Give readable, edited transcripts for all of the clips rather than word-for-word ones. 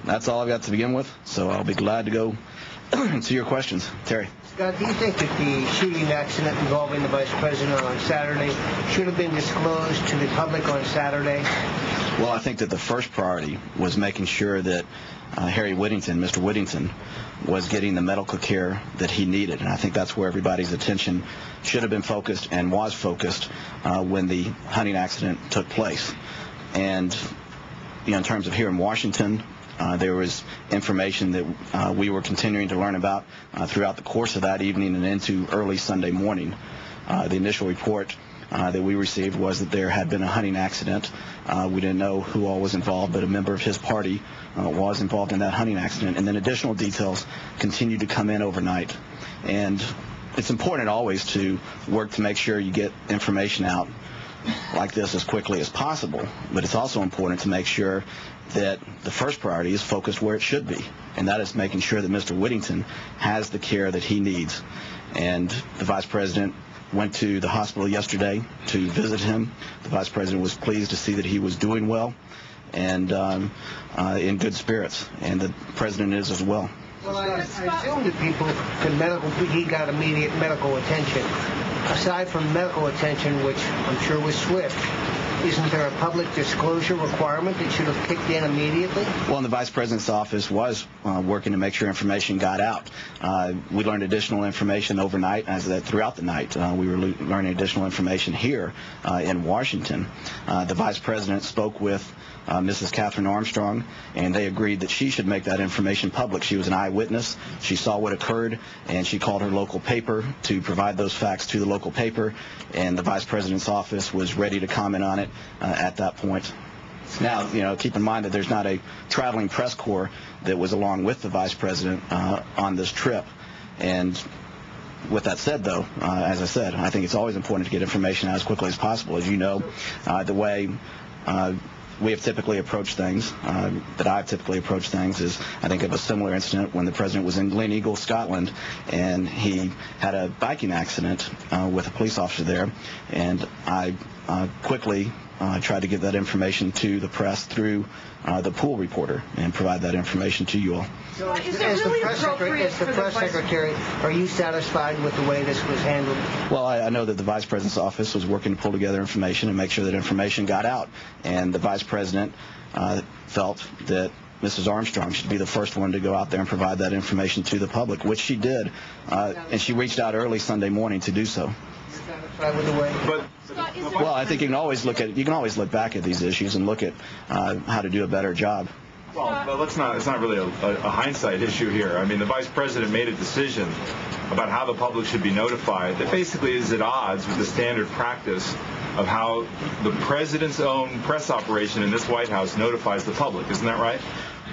that's all I've got to begin with, so I'll be glad to go to your questions. Terry. Scott, do you think that the shooting accident involving the Vice President on Saturday should have been disclosed to the public on Saturday? Well, I think that the first priority was making sure that Harry Whittington, Mr. Whittington, was getting the medical care that he needed. And I think that's where everybody's attention should have been focused and was focused when the hunting accident took place. And in terms of here in Washington, there was information that we were continuing to learn about throughout the course of that evening and into early Sunday morning. The initial report that we received was that there had been a hunting accident. We didn't know who all was involved, but a member of his party was involved in that hunting accident. And then additional details continued to come in overnight. And it's important always to work to make sure you get information out like this as quickly as possible, but it's also important to make sure that the first priority is focused where it should be, and that is making sure that Mr. Whittington has the care that he needs. And the Vice President went to the hospital yesterday to visit him. The Vice President was pleased to see that he was doing well and in good spirits, and the President is as well. Well, I assume that he got immediate medical attention. Aside from medical attention, which I'm sure was swift, isn't there a public disclosure requirement that should have kicked in immediately? Well, and the Vice President's office was working to make sure information got out. We learned additional information overnight, throughout the night. We were learning additional information here in Washington. The Vice President spoke with Mrs. Catherine Armstrong, and they agreed that she should make that information public. She was an eyewitness. She saw what occurred, and she called her local paper to provide those facts to the local paper, and the Vice President's office was ready to comment on it at that point. Now, keep in mind that there's not a traveling press corps that was along with the Vice President on this trip. And with that said, though, as I said, I think it's always important to get information out as quickly as possible. As you know, the way we have typically approached things, that I've typically approached things, is I think of a similar incident when the President was in Gleneagle, Scotland, and he had a biking accident with a police officer there, and I quickly tried to get that information to the press through the pool reporter and provide that information to you all. So as the press secretary, are you satisfied with the way this was handled? Well, I know that the Vice President's office was working to pull together information and make sure that information got out. And the Vice President felt that Mrs. Armstrong should be the first one to go out there and provide that information to the public, which she did. And she reached out early Sunday morning to do so. With the way. Well, I think you can always look back at these issues and look at how to do a better job. Well, it's not really a hindsight issue here. I mean, the Vice President made a decision about how the public should be notified that basically is at odds with the standard practice of how the President's own press operation in this White House notifies the public. Isn't that right?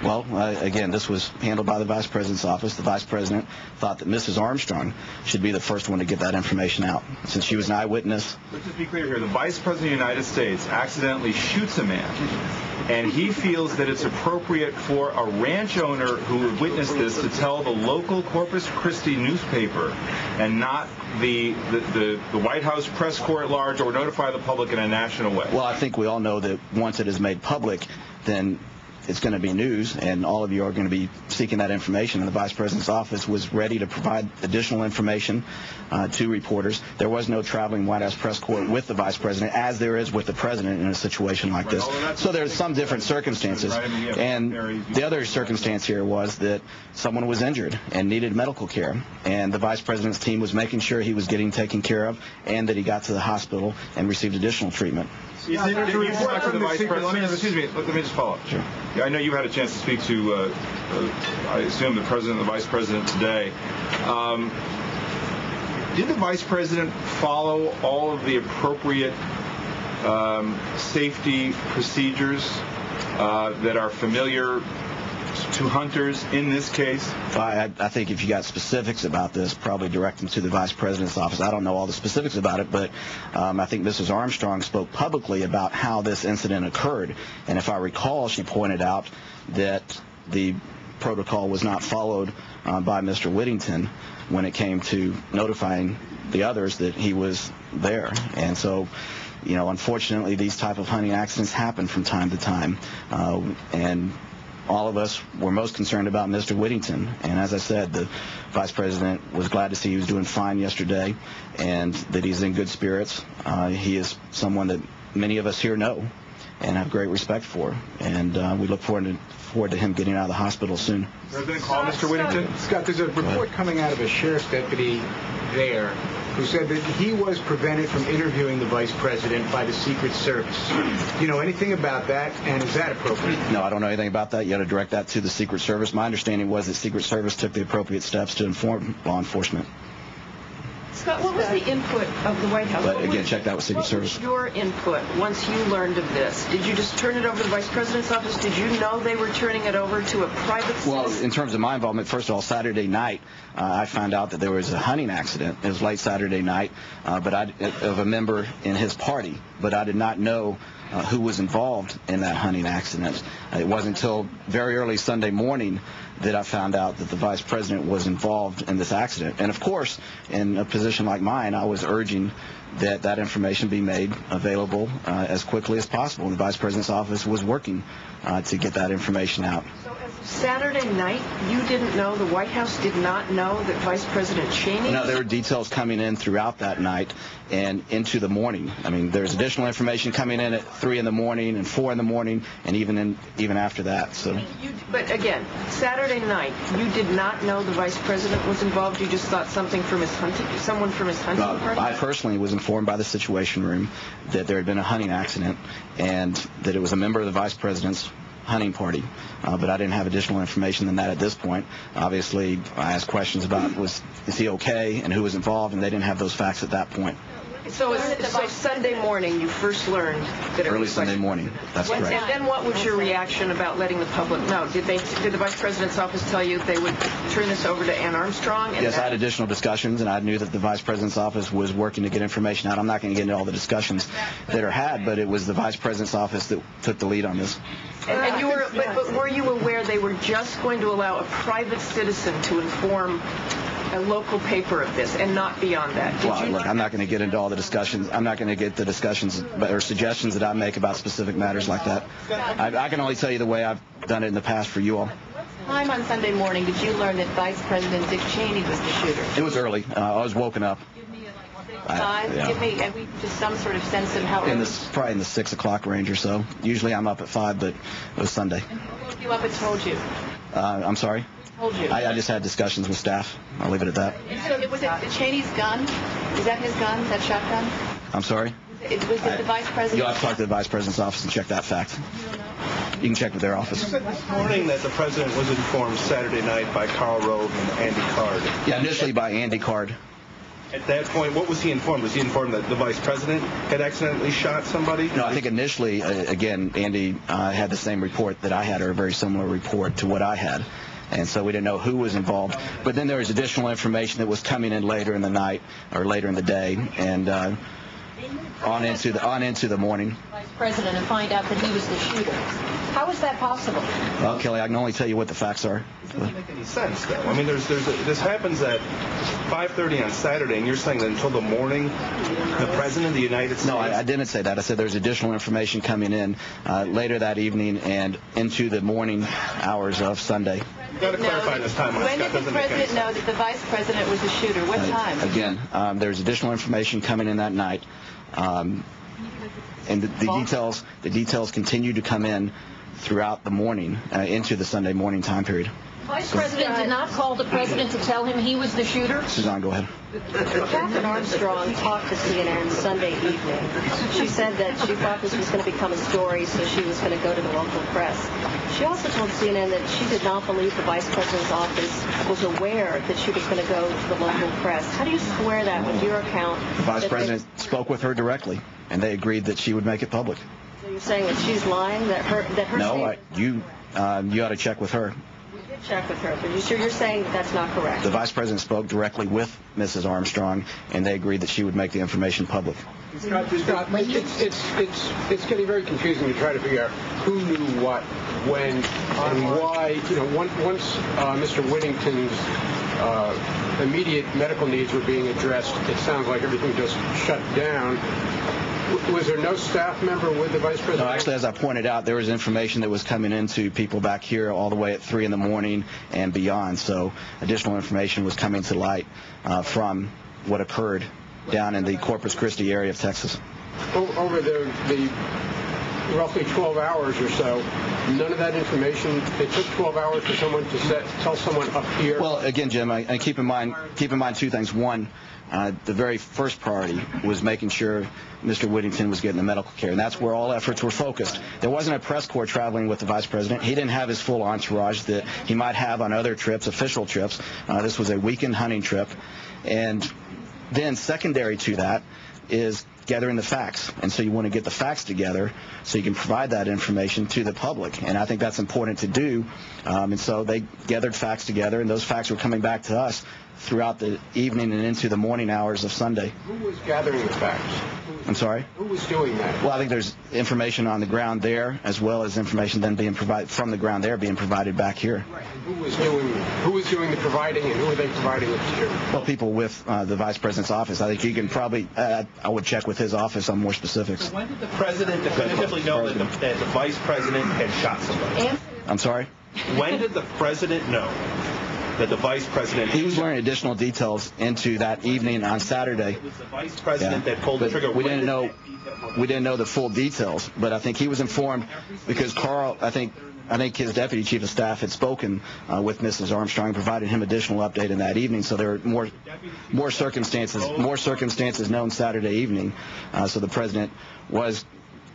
Well, again, this was handled by the Vice President's office. The Vice President thought that Mrs. Armstrong should be the first one to get that information out, since she was an eyewitness. Let's just be clear here. The Vice President of the United States accidentally shoots a man, and he feels that it's appropriate for a ranch owner who witnessed this to tell the local Corpus Christi newspaper and not the White House press corps at large, or notify the public in a national way. Well, I think we all know that once it is made public, then it's going to be news, and all of you are going to be seeking that information. And the Vice President's office was ready to provide additional information to reporters. There was no traveling White House press corps with the Vice President, as there is with the President in a situation like this. So there's some different circumstances. And the other circumstance here was that someone was injured and needed medical care, and the Vice President's team was making sure he was getting taken care of and that he got to the hospital and received additional treatment. Excuse me, let me just follow up. Sure. Yeah, I know you had a chance to speak to, I assume, the President and the Vice President today. Did the Vice President follow all of the appropriate safety procedures that are familiar to hunters in this case? I think if you got specifics about this, probably direct them to the Vice President's office. I don't know all the specifics about it, but I think Mrs. Armstrong spoke publicly about how this incident occurred. And if I recall, she pointed out that the protocol was not followed by Mr. Whittington when it came to notifying the others that he was there. And so, unfortunately, these type of hunting accidents happen from time to time. And all of us were most concerned about Mr. Whittington. And as I said, the Vice President was glad to see he was doing fine yesterday and that he's in good spirits. He is someone that many of us here know and have great respect for. And we look forward to him getting out of the hospital soon. President, call Mr. Whittington. Scott, there's a report coming out of a sheriff's deputy there who said that he was prevented from interviewing the Vice President by the Secret Service. Do you know anything about that, and is that appropriate? No, I don't know anything about that. You ought to direct that to the Secret Service. My understanding was that Secret Service took the appropriate steps to inform law enforcement. Scott, what was the input of the White House? But again, check that with Secret Service. What was your input once you learned of this? Did you just turn it over to the Vice President's office? Did you know they were turning it over to a private citizen? Well, in terms of my involvement, first of all, Saturday night, I found out that there was a hunting accident. It was late Saturday night, of a member in his party, but I did not know who was involved in that hunting accident. It wasn't until very early Sunday morning that I found out that the Vice President was involved in this accident. And of course, in a position like mine, I was urging that that information be made available as quickly as possible. And the Vice President's office was working to get that information out. So as of Saturday night, you didn't know, the White House did not know that Vice President Cheney... No, there were details coming in throughout that night and into the morning. I mean, there's additional information coming in at 3 in the morning and 4 in the morning and even after that. So. But again, Saturday night, you did not know the Vice President was involved? You just thought someone from his hunting party? I personally was informed by the Situation Room that there had been a hunting accident and that it was a member of the Vice President's hunting party, but I didn't have additional information than that at this point. Obviously, I asked questions about is he okay and who was involved, and they didn't have those facts at that point. So Sunday morning, you first learned that it was... Early Sunday morning, that's correct. And then what was your reaction about letting the public know? Did the Vice President's office tell you they would turn this over to Ann Armstrong? Yes, I had additional discussions, and I knew that the Vice President's office was working to get information out. I'm not going to get into all the discussions that are had, but it was the Vice President's office that took the lead on this. And you were, but were you aware they were just going to allow a private citizen to inform a local paper of this and not beyond that? Well, look, I'm not going to get into all the discussions. I'm not going to get the discussions or suggestions that I make about specific matters like that. I can only tell you the way I've done it in the past for you all. What time on Sunday morning did you learn that Vice President Dick Cheney was the shooter? It was early. I was woken up. Time? Yeah. Give me just some sort of sense of how early. Probably in the 6 o'clock range or so. Usually I'm up at 5, but it was Sunday. And who woke you up and told you? I'm sorry? Told you? I just had discussions with staff. I'll leave it at that. So was it Cheney's gun? Is that his gun, that shotgun? I'm sorry? Was it the Vice President? You'll have to talk to the Vice President's office and check that fact. You can check with their office. You said this morning that the President was informed Saturday night by Karl Rove and Andy Card. Yeah, initially by Andy Card. At that point, what was he informed? Was he informed that the Vice President had accidentally shot somebody? No, I think initially, again, Andy had the same report that I had, or a very similar report to what I had. And so we didn't know who was involved. But then there was additional information that was coming in later in the night or later in the day and on into the morning. Vice President and find out that he was the shooter. How is that possible? Well, Kelly, I can only tell you what the facts are. It doesn't make any sense, though. I mean, this happens at 5:30 on Saturday, and you're saying that until the morning, the President of the United States... No, I didn't say that. I said there's additional information coming in later that evening and into the morning hours of Sunday. You've got to clarify this time. When did the President know that the Vice President was the shooter? What time? Again, there's additional information coming in that night. And the details continue to come in throughout the morning into the Sunday morning time period. Vice President did not call the President to tell him he was the shooter? Suzanne, go ahead. Catherine Armstrong talked to CNN Sunday evening. She said that she thought this was going to become a story, so she was going to go to the local press. She also told CNN that she did not believe the Vice President's office was aware that she was going to go to the local press. How do you square that with your account? The Vice President spoke with her directly, and they agreed that she would make it public. So you're saying that she's lying? That her No, you ought to check with her. Check with her, but you're saying that's not correct. The Vice President spoke directly with Mrs. Armstrong, and they agreed that she would make the information public. Scott, it's getting very confusing to try to figure out who knew what, when, and why. You know, once Mr. Whittington's immediate medical needs were being addressed, it sounds like everything just shut down. Was there no staff member with the vice president? No, actually, as I pointed out, there was information that was coming into people back here all the way at 3 in the morning and beyond. So additional information was coming to light from what occurred down in the Corpus Christi area of Texas. Over the roughly 12 hours or so, none of that information, it took 12 hours for someone to tell someone up here? Well, again, Jim, I keep in mind two things. One, the very first priority was making sure Mr. Whittington was getting the medical care, and that's where all efforts were focused. There wasn't a press corps traveling with the vice president. He didn't have his full entourage that he might have on other trips, official trips. This was a weekend hunting trip. And then secondary to that is gathering the facts. And so you want to get the facts together so you can provide that information to the public. And I think that's important to do. And so they gathered facts together, and those facts were coming back to us throughout the evening and into the morning hours of Sunday. Who was gathering the facts? I'm sorry? Who was doing that? Well, I think there's information on the ground there, as well as information then being provided from the ground there being provided back here. Right. And who was doing the providing, and who were they providing it to? Well, people with the vice president's office. I think you can probably, I would check with his office on more specifics. So when did the president definitively know that the vice president had shot somebody? I'm sorry? When did the president know that the vice president... He was learning additional details into that evening on Saturday. It was the vice president that pulled the trigger. We didn't know the full details, but I think he was informed because Carl, I think his deputy chief of staff had spoken with Mrs. Armstrong, provided him additional update in that evening. So there were more circumstances known Saturday evening. So the president was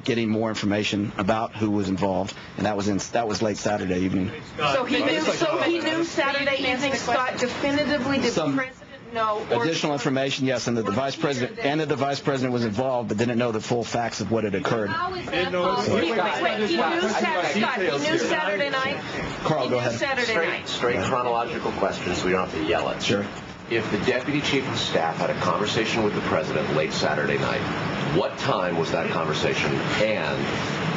getting more information about who was involved, and that was late Saturday evening. So he knew Saturday evening, Scott, definitively. Did the president know? Additional information, yes, and that the vice president was involved, but didn't know the full facts of what had occurred. He knew Saturday night. Carl, go ahead. Saturday night. Straight chronological questions, so we don't have to yell at you. Sure. If the deputy chief of staff had a conversation with the president late Saturday night, what time was that conversation? And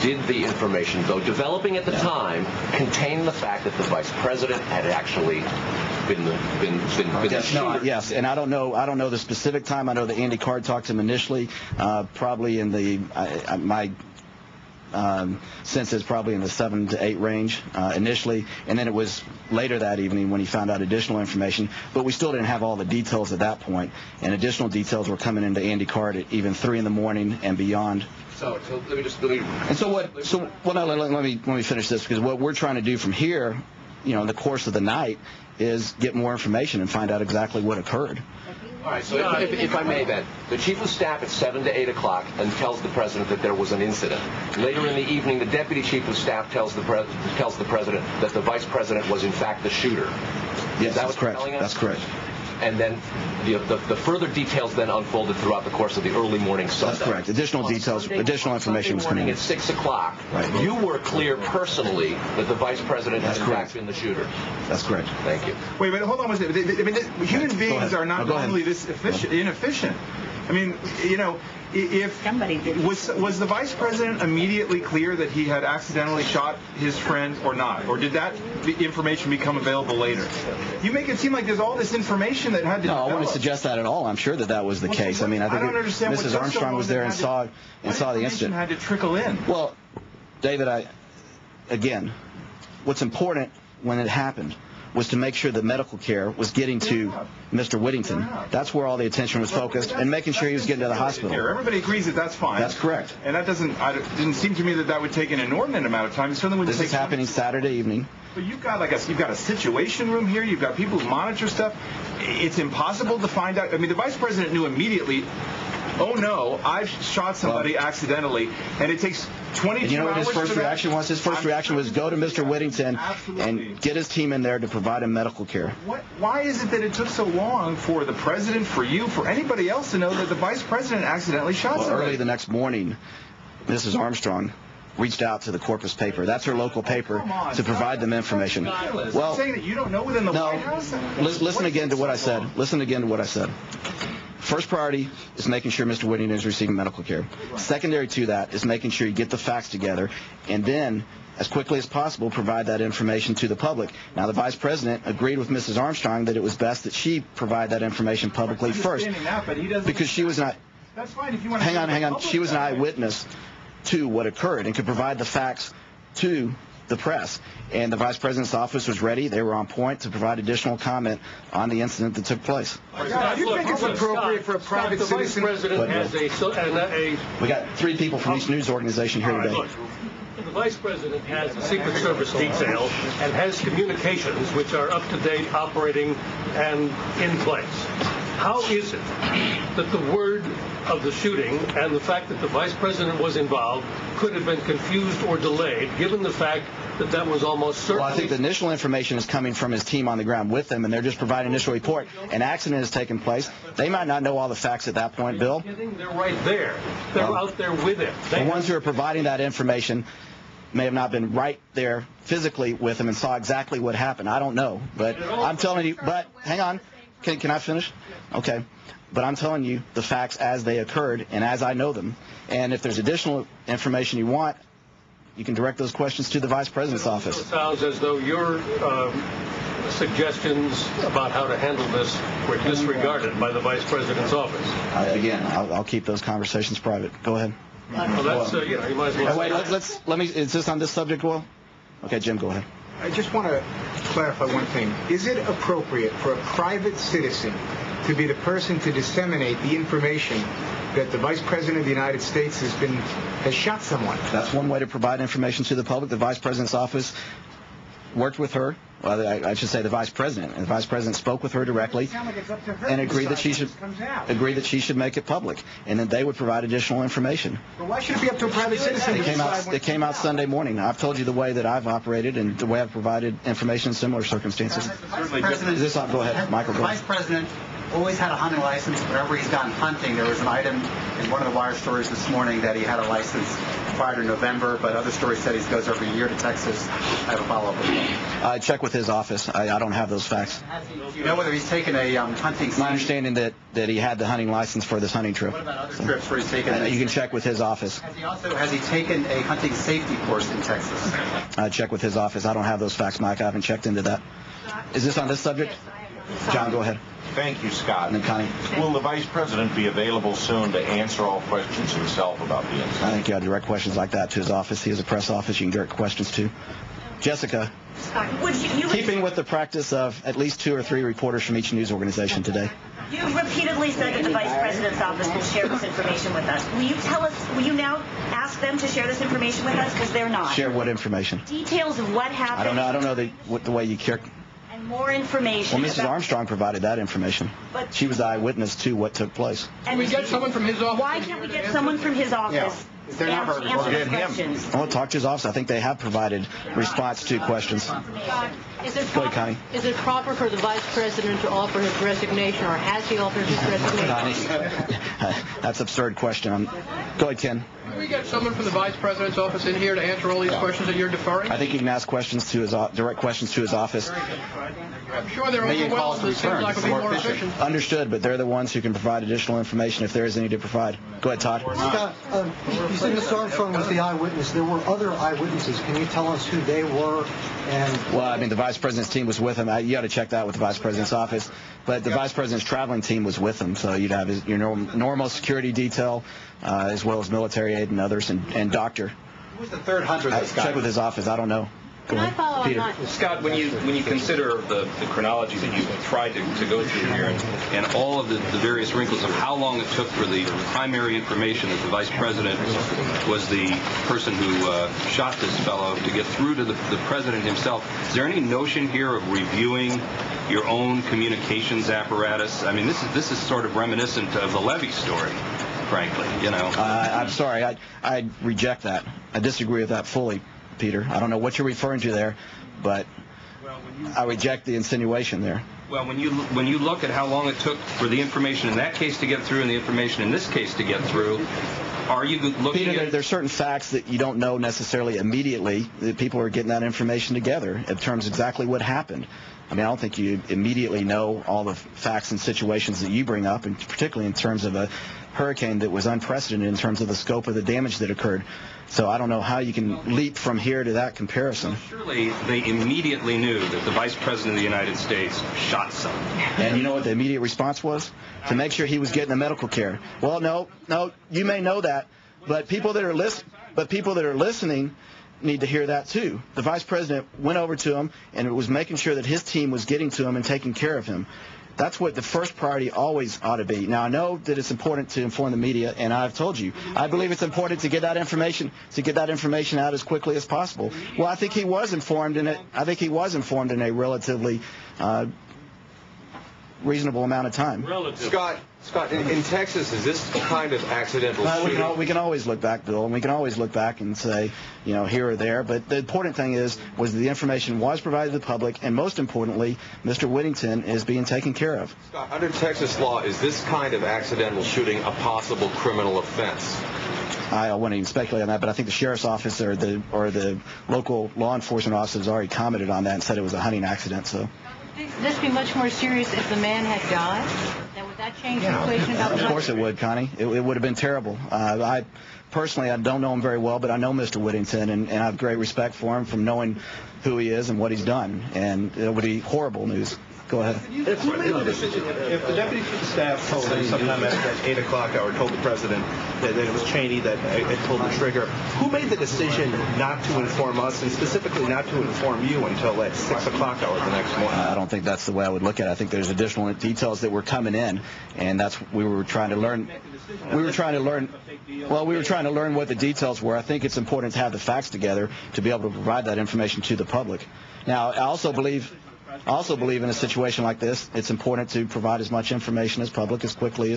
did the information, though developing at the time, contain the fact that the vice president had actually been the shooter? Yes, and I don't know the specific time. I know that Andy Card talked to him initially, probably in the my sense is probably in the 7 to 8 range initially, and then it was later that evening when he found out additional information. But we still didn't have all the details at that point, and additional details were coming into Andy Card at even 3 in the morning and beyond. So let me just. Let me finish this, because what we're trying to do from here, in the course of the night, is get more information and find out exactly what occurred. All right, so if I may then, the chief of staff at 7 to 8 o'clock and tells the president that there was an incident. Later in the evening, the deputy chief of staff tells the president that the vice president was in fact the shooter. Yes, that's correct. That's correct. And then the further details then unfolded throughout the course of the early morning Sunday. That's correct. Additional details, additional information was coming in. At 6 o'clock, right. You were clear personally that the vice president had in fact been the shooter. That's correct. Thank you. Wait, hold on one second. I mean, human beings are not normally this inefficient. I mean, was the vice president immediately clear that he had accidentally shot his friend or not? Or did that information become available later? You make it seem like there's all this information that had to develop. I wouldn't suggest that at all. I'm sure that was the case. I mean, I think Mrs. Armstrong was there and saw the incident. Had to trickle in. Well, David, again, what's important when it happened was to make sure that medical care was getting to Mr. Whittington. That's where all the attention was focused, and making sure he was getting to the hospital. Everybody agrees that that's fine. That's correct. And that didn't seem to me that would take an inordinate amount of time. It certainly wouldn't take. This is happening Saturday evening. But you've got a situation room here. You've got people who monitor stuff. It's impossible to find out. I mean, the vice president knew immediately. Oh no, I've shot somebody accidentally, and it takes 22 hours. And you know what his first reaction was? His first reaction was go to Mr. Whittington and get his team in there to provide him medical care. Why is it that it took so long for the president, for you, for anybody else to know that the vice president accidentally shot somebody? Early the next morning, Mrs. Armstrong reached out to the Corpus paper. That's her local paper, to provide them information. Well, saying that you don't know within the White House? Listen again to what I said. Listen again to what I said. First priority is making sure Mr. Whittington is receiving medical care. Secondary to that is making sure you get the facts together, and then, as quickly as possible, provide that information to the public. Now, the vice president agreed with Mrs. Armstrong that it was best that she provide that information publicly first, because she was not. That's fine if you want to... Hang on. She was an eyewitness to what occurred and could provide the facts to the press. And the Vice President's office was ready. They were on point to provide additional comment on the incident that took place. Do you think it's appropriate for a private citizen... The Vice President has We got 3 people from each news organization here today. The Vice President has a Secret Service detail and has communications which are up to date, operating, and in place. How is it that the word of the shooting and the fact that the Vice President was involved could have been confused or delayed, given the fact that that was almost certainly... Well, I think the initial information is coming from his team on the ground with them, and they're just providing initial report. An accident has taken place. They might not know all the facts at that point, Bill. They're right there. They're out there with him. The ones who are providing that information may have not been right there physically with him and saw exactly what happened. I don't know, but I'm telling you. But hang on, can I finish? Okay, but I'm telling you the facts as they occurred and as I know them. And if there's additional information you want, you can direct those questions to the Vice President's office. It sounds as though your suggestions about how to handle this were disregarded by the Vice President's office. Again, I'll keep those conversations private. Go ahead. Well, that's, you might as well... Wait, let me, is this on this subject, Will? Okay, Jim, go ahead. I just want to clarify one thing. Is it appropriate for a private citizen to be the person to disseminate the information that the Vice President of the United States has shot someone? That's one way to provide information to the public. The Vice President's office worked with her. Well, I should say the Vice President. And the Vice President spoke with her directly and agreed that she should make it public. And then they would provide additional information. But why should it be up to a private citizen? It came out Sunday morning. I've told you the way that I've operated and the way I've provided information in similar circumstances. Is this on? Go ahead, Michael. Go ahead. The Vice President always had a hunting license. Whenever he's gone hunting, there was an item in one of the wire stories this morning that he had a license prior to November, but other stories said he goes every year to Texas. I have a follow-up with him. I check with his office. I don't have those facts. Do you know whether he's taken a hunting... My understanding that he had the hunting license for this hunting trip. What about other trips where he's taken... You can check with his office. Has he taken a hunting safety course in Texas? I check with his office. I don't have those facts, Mike. I haven't checked into that. Is this on this subject? John, go ahead. Thank you, Scott. And then Connie. Will the Vice President be available soon to answer all questions himself about the incident? I think you ought to direct questions like that to his office. He has a press office you can direct questions to. Jessica, keeping with the practice of at least 2 or 3 reporters from each news organization today. You repeatedly said that the Vice President's office will share this information with us. Will you now ask them to share this information with us? Because they're not. Share what information? Details of what happened. I don't know the way you care. And more information. Well, Mrs. Armstrong provided that information. But she was the eyewitness to what took place. Can we get someone from his office? Why can't we get someone from his office? They're not to answer those questions. I want to talk to his office. I think they have provided response to questions. Go ahead, Connie. Is it proper for the Vice President to offer his resignation, or has he offered his resignation? That's an absurd question. Go ahead, Ken. Can we get someone from the Vice President's office in here to answer all these questions that you're deferring? I think you can ask questions to his direct questions to his office. I'm sure they're overwhelmed. It seems like it would be more efficient. Understood, but they're the ones who can provide additional information if there is any to provide. Go ahead, Todd. Scott, you said Mr. Armstrong was the eyewitness. There were other eyewitnesses. Can you tell us who they were? Well, I mean, the Vice President's team was with him. You got to check that with the Vice President's office. But the Vice President's traveling team was with him, so you'd have your normal security detail, as well as military aid and others, and doctor. Who was the third hunter that check with his office. I don't know. Can I follow Peter. on that? Scott, when you consider the chronology that you've tried to go through here and all of the various wrinkles of how long it took for the primary information that the Vice President was the person who shot this fellow to get through to the President himself, is there any notion here of reviewing your own communications apparatus? I mean, this is sort of reminiscent of the Levy story, frankly, you know. I'm sorry. I reject that. I disagree with that fully, Peter. I don't know what you're referring to there, but I reject the insinuation there. Well, when you look at how long it took for the information in that case to get through and the information in this case to get through, are you looking Peter, at... there's certain facts that you don't know necessarily immediately. That people are getting that information together in terms of exactly what happened. I mean, I don't think you immediately know all the facts and situations that you bring up, and particularly in terms of hurricane that was unprecedented in terms of the scope of the damage that occurred. So I don't know how you can leap from here to that comparison. Surely they immediately knew that the Vice President of the United States shot someone. And you know what the immediate response was? To make sure he was getting the medical care. Well, no, you may know that, but people that are listening need to hear that too. The Vice President went over to him and was making sure that his team was getting to him and taking care of him. That's what the first priority always ought to be. Now, I know that it's important to inform the media, and I've told you, I believe it's important to get that information out as quickly as possible. Well, I think he was informed in a relatively reasonable amount of time. Scott, in Texas, is this kind of accidental shooting? We can always look back, Bill, and we can always look back and say, here or there. But the important thing was the information was provided to the public, and most importantly, Mr. Whittington is being taken care of. Scott, under Texas law, is this kind of accidental shooting a possible criminal offense? I wouldn't even speculate on that, but I think the sheriff's office or the local law enforcement officer has already commented on that and said it was a hunting accident. So. Would this be much more serious if the man had died? Then would that change the equation? Of course it would, Connie. It would have been terrible. I don't know him very well, but I know Mr. Whittington, and I have great respect for him from knowing who he is and what he's done. And it would be horrible news. Go ahead. If the deputy chief of staff told him sometime at that 8 o'clock hour, told the president that it was Cheney that had pulled the trigger, who made the decision not to inform us, and specifically not to inform you until at 6 o'clock hour the next morning? I don't think that's the way I would look at it. I think there's additional details that were coming in, and we were trying to learn what the details were. I think it's important to have the facts together to be able to provide that information to the public. Now, I also believe in a situation like this, it's important to provide as much information to the public as quickly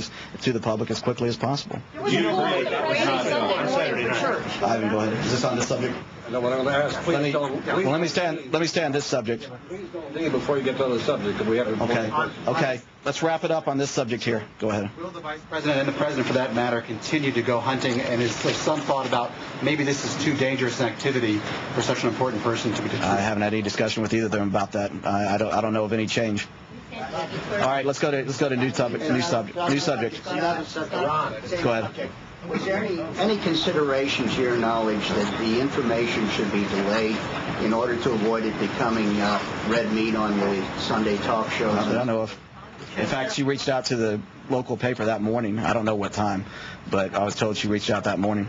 as possible. Do you agree that was not on Saturday night? Ivan, go ahead. Is this on this subject? No, what I'm going to ask, please don't. Let me stay on this subject. Please don't leave before you get to the subject. We have Okay. Let's wrap it up on this subject here. Go ahead. Will the Vice President and the President, for that matter, continue to go hunting? And is there some thought about maybe this is too dangerous an activity for such an important person to be detained? I haven't had any discussion with either of them about that. I don't know of any change. All right, let's go to new subject. Go ahead. Was there any consideration, to your knowledge, that the information should be delayed in order to avoid it becoming red meat on the Sunday talk shows? I don't know of. In fact, she reached out to the local paper that morning. I don't know what time, but I was told she reached out that morning.